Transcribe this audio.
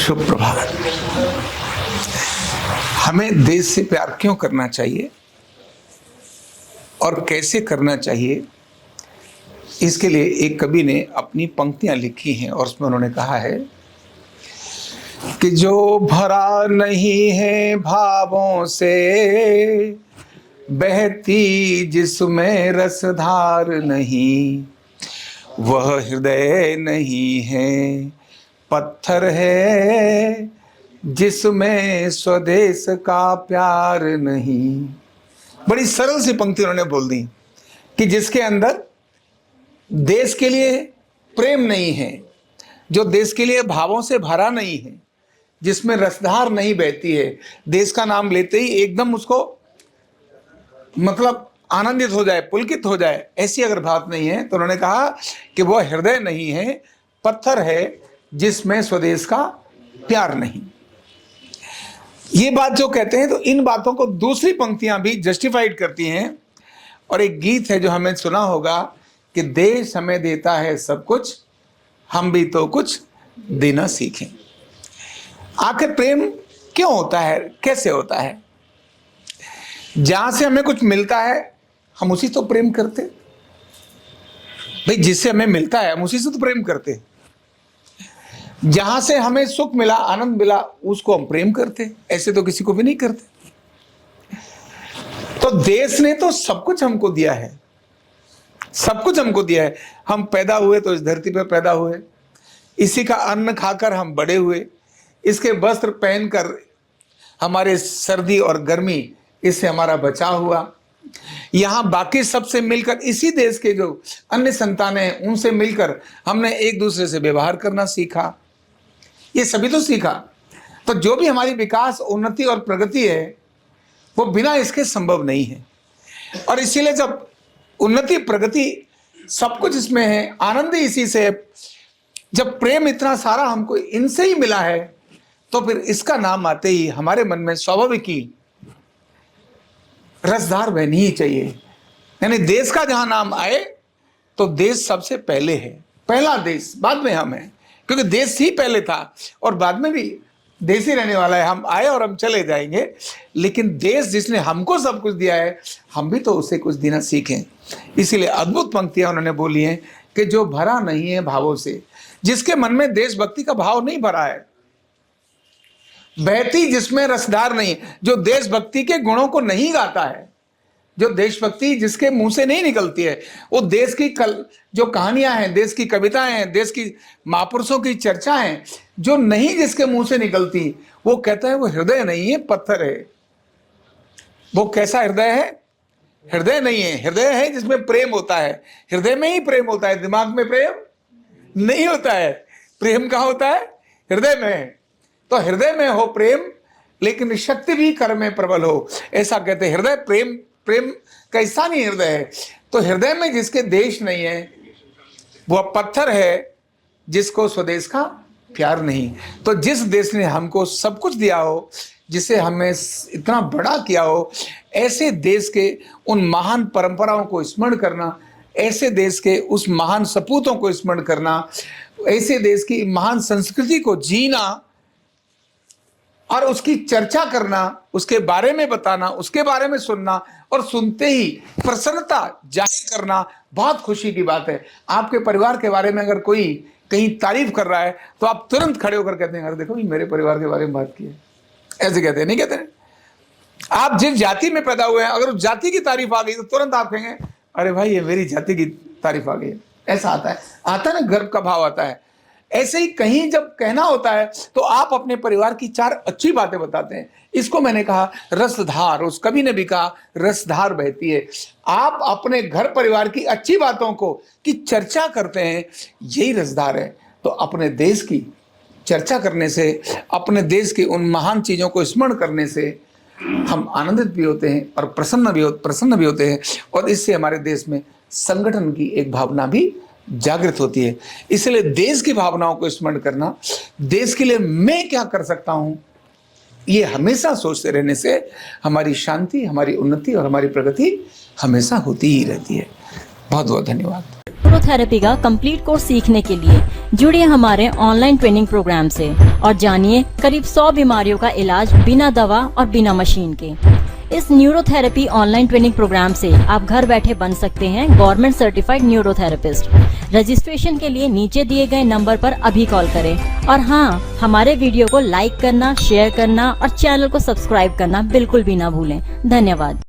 शुभ प्रभात। हमें देश से प्यार क्यों करना चाहिए और कैसे करना चाहिए, इसके लिए एक कवि ने अपनी पंक्तियां लिखी हैं और उसमें उन्होंने कहा है कि जो भरा नहीं है भावों से, बहती जिसमें रसधार नहीं, वह हृदय नहीं है, पत्थर है जिसमें स्वदेश का प्यार नहीं। बड़ी सरल सी पंक्ति उन्होंने बोल दी कि जिसके अंदर देश के लिए प्रेम नहीं है, जो देश के लिए भावों से भरा नहीं है, जिसमें रसधार नहीं बहती है, देश का नाम लेते ही एकदम उसको मतलब आनंदित हो जाए, पुलकित हो जाए, ऐसी अगर बात नहीं है तो उन्होंने कहा कि वह हृदय नहीं है, पत्थर है जिसमें स्वदेश का प्यार नहीं। ये बात जो कहते हैं तो इन बातों को दूसरी पंक्तियां भी जस्टिफाइड करती हैं। और एक गीत है जो हमें सुना होगा कि देश हमें देता है सब कुछ, हम भी तो कुछ देना सीखें। आखिर प्रेम क्यों होता है, कैसे होता है? जहां से हमें कुछ मिलता है हम उसी तो प्रेम करते भाई, जिससे हमें मिलता है हम उसी से तो प्रेम करते। जहां से हमें सुख मिला, आनंद मिला, उसको हम प्रेम करते, ऐसे तो किसी को भी नहीं करते। तो देश ने तो सब कुछ हमको दिया है, सब कुछ हमको दिया है। हम पैदा हुए तो इस धरती पर पैदा हुए, इसी का अन्न खाकर हम बड़े हुए, इसके वस्त्र पहनकर हमारे सर्दी और गर्मी इससे हमारा बचाव हुआ। यहाँ बाकी सबसे मिलकर, इसी देश के जो अन्य संतानें हैं उनसे मिलकर हमने एक दूसरे से व्यवहार करना सीखा, ये सभी तो सीखा। तो जो भी हमारी विकास, उन्नति और प्रगति है वो बिना इसके संभव नहीं है। और इसीलिए जब उन्नति, प्रगति सब कुछ इसमें है, आनंद ही इसी से है, जब प्रेम इतना सारा हमको इनसे ही मिला है, तो फिर इसका नाम आते ही हमारे मन में स्वाभाविक ही रसधार बहनी ही चाहिए। यानी देश का जहां नाम आए तो देश सबसे पहले है, पहला देश, बाद में हम हैं, क्योंकि देश ही पहले था और बाद में भी देश ही रहने वाला है। हम आए और हम चले जाएंगे, लेकिन देश जिसने हमको सब कुछ दिया है हम भी तो उसे कुछ देना सीखें। इसीलिए अद्भुत पंक्तियां उन्होंने बोली हैं कि जो भरा नहीं है भावों से, जिसके मन में देशभक्ति का भाव नहीं भरा है, बहती जिसमें रसदार नहीं, जो देशभक्ति के गुणों को नहीं गाता है, जो देशभक्ति जिसके मुंह से नहीं निकलती है, वो देश की जो कहानियां हैं, देश की कविताएं हैं, देश की महापुरुषों की चर्चा है, जो नहीं जिसके मुंह से निकलती, वो कहता है वो हृदय नहीं है, पत्थर है। वो कैसा हृदय है? हृदय नहीं है, हृदय है जिसमें प्रेम होता है। हृदय में ही प्रेम होता है, दिमाग में प्रेम नहीं होता है। प्रेम कहाँ होता है? हृदय में है। तो हृदय में हो प्रेम, लेकिन शक्ति भी कर में प्रबल हो, ऐसा कहते हैं। हृदय प्रेम, प्रेम का हिस्सा नहीं हृदय है। तो हृदय में जिसके देश नहीं है वह पत्थर है जिसको स्वदेश का प्यार नहीं। तो जिस देश ने हमको सब कुछ दिया हो, जिसे हमें इतना बड़ा किया हो, ऐसे देश के उन महान परंपराओं को स्मरण करना, ऐसे देश के उस महान सपूतों को स्मरण करना, ऐसे देश की महान संस्कृति को जीना और उसकी चर्चा करना, उसके बारे में बताना, उसके बारे में सुनना और सुनते ही प्रसन्नता जाहिर करना बहुत खुशी की बात है। आपके परिवार के बारे में अगर कोई कहीं तारीफ कर रहा है तो आप तुरंत खड़े होकर कहते हैं, अरे देखो मेरे परिवार के बारे में बात की है, ऐसे कहते हैं, नहीं कहते हैं? आप जिस जाति में पैदा हुए हैं, अगर उस जाति की तारीफ आ गई तो तुरंत आप कहेंगे, अरे भाई ये मेरी जाति की तारीफ आ गई है। ऐसा आता है ना, गर्व का भाव आता है। ऐसे ही कहीं जब कहना होता है तो आप अपने परिवार की चार अच्छी बातें बताते हैं। इसको मैंने कहा रसधार, उस कवि ने भी कहा रसधार बहती है। आप अपने घर परिवार की अच्छी बातों को की चर्चा करते हैं, यही रसधार है। तो अपने देश की चर्चा करने से, अपने देश की उन महान चीजों को स्मरण करने से हम आनंदित भी होते हैं और प्रसन्न भी होते हैं, और इससे हमारे देश में संगठन की एक भावना भी जागृत होती है। इसलिए देश की भावनाओं को स्मरण करना, देश के लिए मैं क्या कर सकता हूं, ये हमेशा सोचते रहने से हमारी शांति, हमारी उन्नति और हमारी प्रगति हमेशा होती ही रहती है। बहुत बहुत धन्यवाद। न्यूरोथेरेपी का कंप्लीट कोर्स सीखने के लिए जुड़िए हमारे ऑनलाइन ट्रेनिंग प्रोग्राम से और जानिए करीब 100 बीमारियों का इलाज बिना दवा और बिना मशीन के। इस न्यूरोथेरेपी ऑनलाइन ट्रेनिंग प्रोग्राम से आप घर बैठे बन सकते हैं गवर्नमेंट सर्टिफाइड न्यूरोथेरेपिस्ट। रजिस्ट्रेशन के लिए नीचे दिए गए नंबर पर अभी कॉल करें और हाँ, हमारे वीडियो को लाइक करना, शेयर करना और चैनल को सब्सक्राइब करना बिल्कुल भी ना भूलें। धन्यवाद।